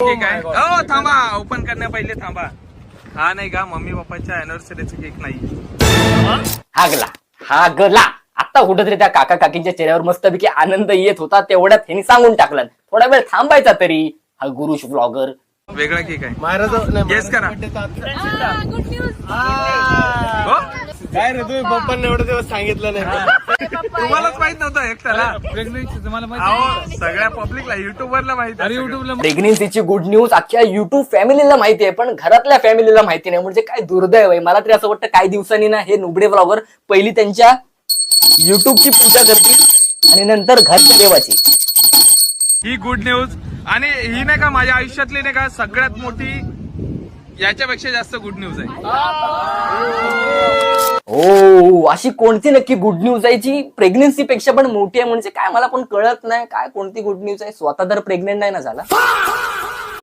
Cake आहे. हो थांबा, ओपन करण्या पहिले थांबा. हा नाही का मम्मी पप्पाच्या अॅनिव्हर्सरीचा केक नाही. हागला आता कुठेतरी त्या काका काकींच्या चेहऱ्यावर मस्तपैकी आनंद येत होता, तेवढ्यात ह्यांनी सांगून टाकलं. थोडा वेळ थांबायचा तरी. हा गुरुश ब्लॉगर वेगळा केक आहे. गेस करा. Good news. हो काय रे तुम्ही पप्पांना एवढे दिवस सांगितलं नाही? तुम्हालाच माहित नव्हतं एकट्याला. अहो सगळ्या पब्लिकला युट्यूबरला माहिती आहे. युट्यूबला प्रेग्नेन्सीची गुड न्यूज अख्ख्या युट्यूब फॅमिलीला माहिती आहे, पण घरातल्या फॅमिलीला माहिती नाही. म्हणजे काय दुर्दैव आहे. मला तरी असं वाटतं काही दिवसांनी ना हे नुबडे ब्लॉगर पहिली त्यांच्या युट्यूबची पूजा करतील आणि नंतर घरच्या देवाची. ही गुड न्यूज. आणि ही नाही का माझ्या आयुष्यातली नाही का सगळ्यात मोठी, याच्यापेक्षा जास्त गुड न्यूज आहे. हो, अशी कोणती नक्की गुड न्यूज आहे जी प्रेग्नेन्सी पेक्षा पण मोठी आहे? म्हणजे काय मला पण कळत नाही काय कोणती गुड न्यूज आहे. स्वतः तर प्रेग्नेंट नाही ना झाला.